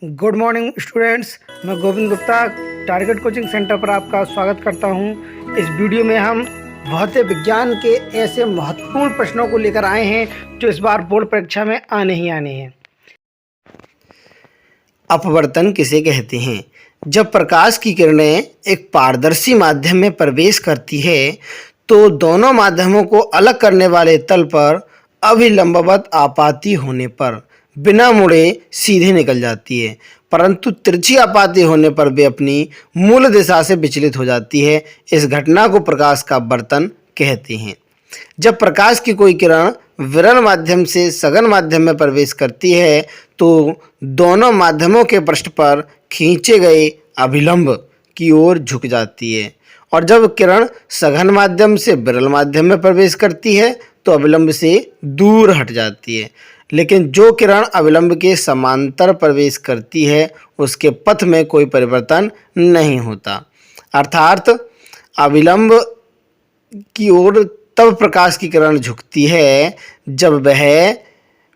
Good morning students, मैं Govind Gupta target coaching centre पर आपका स्वागत करता हूं। इस वीडियो में हम भौतिक विज्ञान के ऐसे महत्वपूर्ण प्रश्नों को लेकर आए हैं जो इस बार बोर्ड परीक्षा में आने ही आने हैं। अपवर्तन किसे कहते हैं? जब प्रकाश की किरणें एक पारदर्शी माध्यम में प्रवेश करती है तो दोनों माध्यमों को अलग करने वाले तल पर अभिलंबवत आपाती होने पर बिना मुड़े सीधे निकल जाती है, परंतु तिरछी आपाती होने पर वे अपनी मूल दिशा से विचलित हो जाती है। इस घटना को प्रकाश का अपवर्तन कहते हैं। जब प्रकाश की कोई किरण विरल माध्यम से सघन माध्यम में प्रवेश करती है तो दोनों माध्यमों के पृष्ठ पर खींचे गए अभिलंब की ओर झुक जाती है, और जब किरण सघन माध्यम से विरल माध्यम में प्रवेश करती है तो अभिलंब से दूर हट जाती है। लेकिन जो किरण अभिलंब के समांतर प्रवेश करती है उसके पथ में कोई परिवर्तन नहीं होता, अर्थात अभिलंब की ओर तब प्रकाश की किरण झुकती है जब वह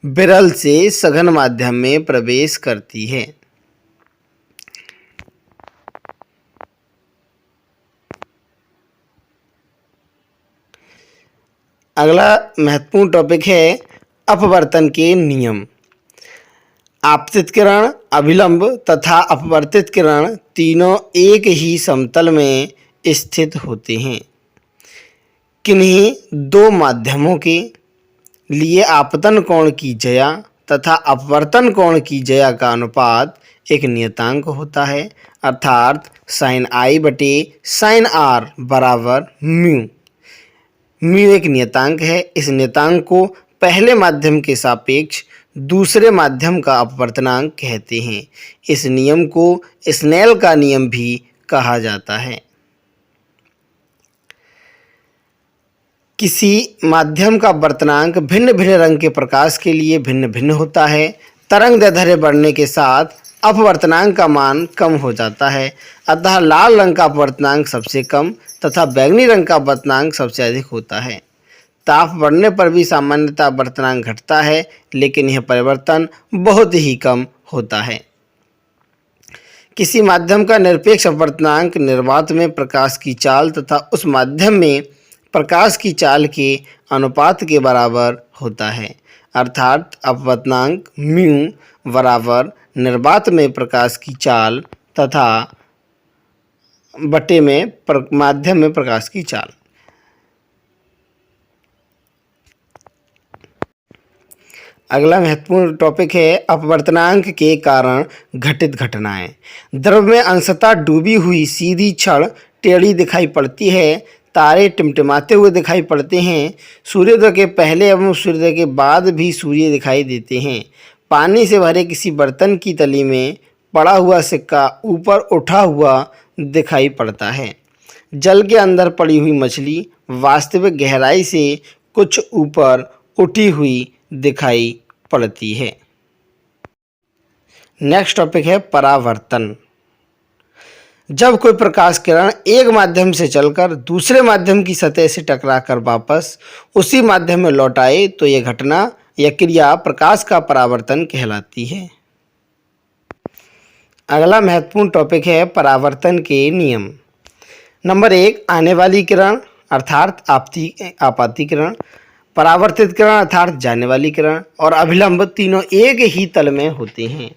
विरल से सघन माध्यम में प्रवेश करती है। अगला महत्वपूर्ण टॉपिक है अपवर्तन के नियम। आपतित किरण, अभिलंब तथा अपवर्तित किरण तीनों एक ही समतल में स्थित होते हैं। किन्हीं दो माध्यमों के लिए आपतन कोण की ज्या तथा अपवर्तन कोण की ज्या का अनुपात एक नियतांक होता है, अर्थात साइन आई बटे साइन आर बराबर म्यू। म्यू एक नियतांक है। इस नियतांक को पहले माध्यम के सापेक्ष दूसरे माध्यम का अपवर्तनांक कहते हैं। इस नियम को स्नेल का नियम भी कहा जाता है। किसी माध्यम का अपवर्तनांक भिन्न भिन्न रंग के प्रकाश के लिए भिन्न भिन्न होता है। तरंग दैर्ध्य बढ़ने के साथ अपवर्तनांक का मान कम हो जाता है, अतः लाल रंग का अपवर्तनांक सबसे कम तथा बैंगनी रंग का अपवर्तनांक सबसे अधिक होता है। ताप बढ़ने पर भी सामान्यतः अपवर्तनांक घटता है, लेकिन यह परिवर्तन बहुत ही कम होता है। किसी माध्यम का निरपेक्ष अपवर्तनांक निर्वात में प्रकाश की चाल तथा उस माध्यम में प्रकाश की चाल के अनुपात के बराबर होता है, अर्थात अपवर्तनांक म्यू बराबर निर्वात में प्रकाश की चाल तथा बटे में माध्यम में प्रकाश की चाल। अगला महत्वपूर्ण टॉपिक है अपवर्तनांक के कारण घटित घटनाएं। द्रव में अंशतः डूबी हुई सीधी छड़ टेढ़ी दिखाई पड़ती है। तारे टिमटिमाते हुए दिखाई पड़ते हैं। सूर्योदय के पहले एवं सूर्योदय के बाद भी सूर्य दिखाई देते हैं। पानी से भरे किसी बर्तन की तली में पड़ा हुआ सिक्का ऊपर उठा हुआ दिखाई पड़ता है। जल के अंदर पड़ी हुई मछली वास्तविक गहराई से कुछ ऊपर उठी हुई दिखाई पड़ती है। नेक्स्ट टॉपिक है परावर्तन। जब कोई प्रकाश किरण एक माध्यम से चलकर दूसरे माध्यम की सतह से टकराकर वापस उसी माध्यम में लौट आए तो यह घटना या क्रिया प्रकाश का परावर्तन कहलाती है। अगला महत्वपूर्ण टॉपिक है परावर्तन के नियम। नंबर 1, आने वाली किरण अर्थात आपाती किरण, परावर्तित किरण अर्थात जाने वाली किरण और अभिलंब तीनों एक ही तल में होते हैं।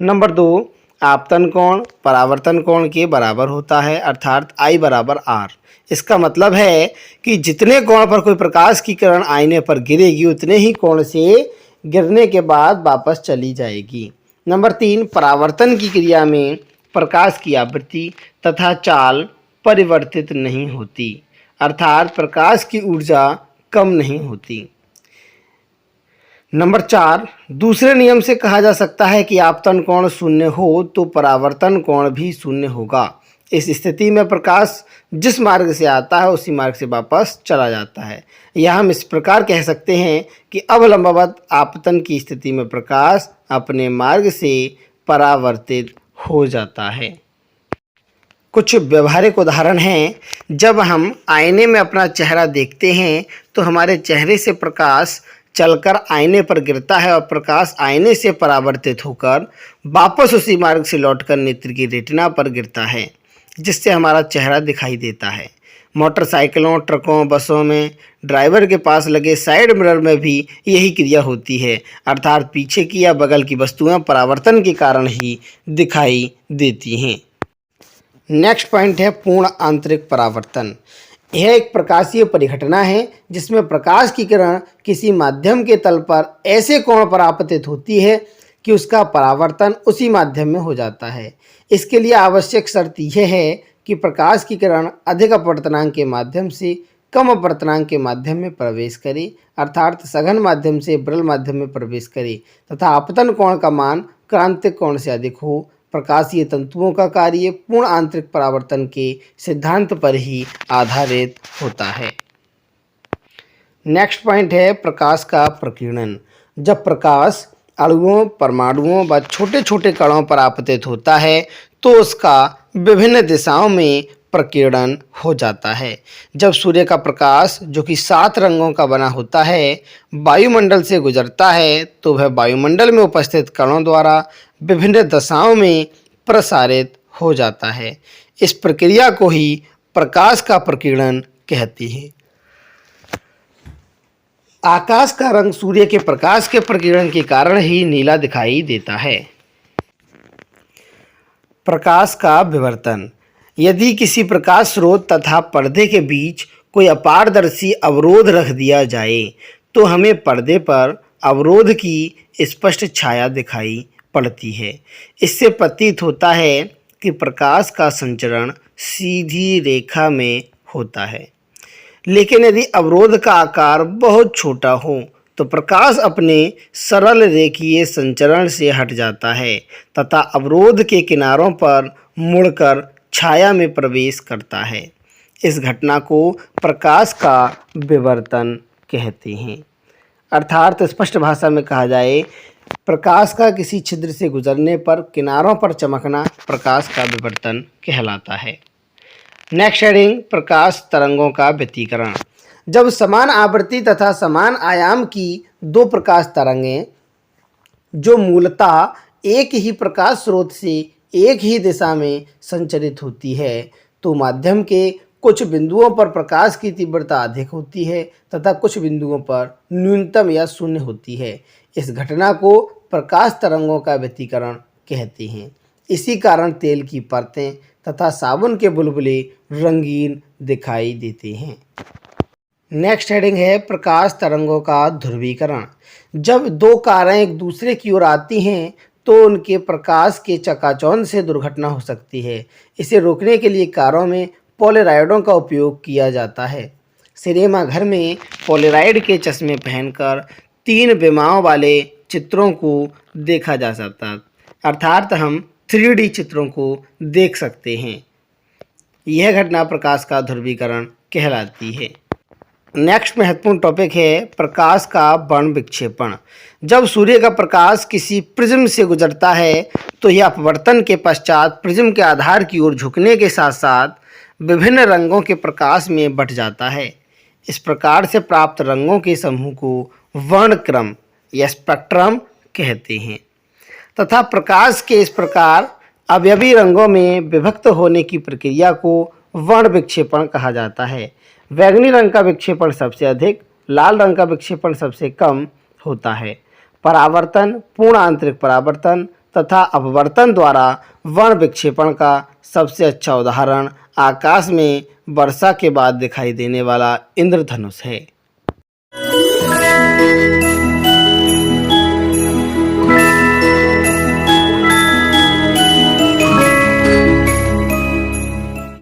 नंबर 2, आपतन कोण परावर्तन कोण के बराबर होता है, अर्थात I बराबर R। इसका मतलब है कि जितने कोण पर कोई प्रकाश की किरण आईने पर गिरेगी उतने ही कोण से गिरने के बाद वापस चली जाएगी। नंबर 3, परावर्तन की क्रिया में प्रकाश की आवृत्ति तथा चाल परिवर्तित नहीं होती, अर्थात प्रकाश की ऊर्जा कम नहीं होती। नंबर 4, दूसरे नियम से कहा जा सकता है कि आपतन कोण शून्य हो तो परावर्तन कोण भी शून्य होगा। इस स्थिति में प्रकाश जिस मार्ग से आता है उसी मार्ग से वापस चला जाता है। यह हम इस प्रकार कह सकते हैं कि अवलंबवत आपतन की स्थिति में प्रकाश अपने मार्ग से परावर्तित हो जाता है। कुछ व्यवहारिक उदाहरण हैं। जब हम आईने में अपना चेहरा देखते हैं तो हमारे चेहरे से प्रकाश चलकर आईने पर गिरता है और प्रकाश आईने से परावर्तित होकर वापस उसी मार्ग से लौटकर नेत्र की रेटिना पर गिरता है, जिससे हमारा चेहरा दिखाई देता है। मोटरसाइकिलों, ट्रकों, बसों में ड्राइवर के पास लगे साइड मिरर में भी यही क्रिया होती है, अर्थात पीछे की या बगल की वस्तुएं परावर्तन के कारण ही दिखाई देती हैं। नेक्स्ट पॉइंट है पूर्ण आंतरिक परावर्तन। यह एक प्रकाशीय परिघटना है जिसमें प्रकाश की किरण किसी माध्यम के तल पर ऐसे कोण पर आपतित होती है कि उसका परावर्तन उसी माध्यम में हो जाता है। इसके लिए आवश्यक शर्त यह है कि प्रकाश की किरण अधिक अपवर्तनांक के माध्यम से कम अपवर्तनांक के माध्यम में प्रवेश करे, अर्थात सघन माध्यम से विरल माध्यम में प्रवेश करे तथा आपतन कोण का मान क्रांतिक कोण से अधिक हो। प्रकाशीय तंतुओं का कार्य पूर्ण आंतरिक परावर्तन के सिद्धांत पर ही आधारित होता है। नेक्स्ट पॉइंट है प्रकाश का प्रकीर्णन। जब प्रकाश अणुओं, परमाणुओं व छोटे छोटे कणों पर आपतित होता है तो उसका विभिन्न दिशाओं में प्रकीर्णन हो जाता है। जब सूर्य का प्रकाश, जो कि 7 रंगों का बना होता है, वायुमंडल से गुजरता है तो वह वायुमंडल में उपस्थित कणों द्वारा विभिन्न दिशाओं में प्रसारित हो जाता है। इस प्रक्रिया को ही प्रकाश का प्रकीर्णन कहते हैं। आकाश का रंग सूर्य के प्रकाश के प्रकीर्णन के कारण ही नीला दिखाई देता है। प्रकाश का विवर्तन। यदि किसी प्रकाश स्रोत तथा पर्दे के बीच कोई अपारदर्शी अवरोध रख दिया जाए तो हमें पर्दे पर अवरोध की स्पष्ट छाया दिखाई पड़ती है। इससे प्रतीत होता है कि प्रकाश का संचरण सीधी रेखा में होता है। लेकिन यदि अवरोध का आकार बहुत छोटा हो तो प्रकाश अपने सरल रेखीय संचरण से हट जाता है तथा अवरोध के किनारों पर मुड़कर छाया में प्रवेश करता है। इस घटना को प्रकाश का विवर्तन कहते हैं। अर्थात स्पष्ट भाषा में कहा जाए, प्रकाश का किसी छिद्र से गुजरने पर किनारों पर चमकना प्रकाश का विवर्तन कहलाता है। नेक्स्ट हेडिंग प्रकाश तरंगों का व्यतिकरण। जब समान आवृत्ति तथा समान आयाम की 2 प्रकाश तरंगें, जो मूलतः एक ही प्रकाश स्रोत से एक ही दिशा में संचरित होती है, तो माध्यम के कुछ बिंदुओं पर प्रकाश की तीव्रता अधिक होती है तथा कुछ बिंदुओं पर न्यूनतम या शून्य होती है। इस घटना को प्रकाश तरंगों का व्यतिकरण कहते हैं। इसी कारण तेल की परतें तथा साबुन के बुलबुले रंगीन दिखाई देते हैं। नेक्स्ट हेडिंग है प्रकाश तरंगों का ध्रुवीकरण। जब 2 कारें एक दूसरे की ओर आती हैं तो उनके प्रकाश के चकाचौंध से दुर्घटना हो सकती है। इसे रोकने के लिए कारों में पोलेराइडों का उपयोग किया जाता है। सिनेमा घर में पोलेराइड के चश्मे पहनकर 3 विमाओं वाले चित्रों को देखा जा सकता है, अर्थात हम 3D चित्रों को देख सकते हैं। यह घटना प्रकाश का ध्रुवीकरण कहलाती है। नेक्स्ट महत्वपूर्ण टॉपिक है प्रकाश का वर्ण विक्षेपण। जब सूर्य का प्रकाश किसी प्रिज्म से गुजरता है तो यह अपवर्तन के पश्चात प्रिज्म के आधार की ओर झुकने के साथ साथ विभिन्न रंगों के प्रकाश में बँट जाता है। इस प्रकार से प्राप्त रंगों के समूह को वर्णक्रम या स्पेक्ट्रम कहते हैं तथा प्रकाश के इस प्रकार अवयवी रंगों में विभक्त होने की प्रक्रिया को वर्ण विक्षेपण कहा जाता है। बैंगनी रंग का विक्षेपण सबसे अधिक, लाल रंग का विक्षेपण सबसे कम होता है। परावर्तन, पूर्ण आंतरिक परावर्तन तथा अपवर्तन द्वारा वर्ण विक्षेपण का सबसे अच्छा उदाहरण आकाश में वर्षा के बाद दिखाई देने वाला इंद्रधनुष है।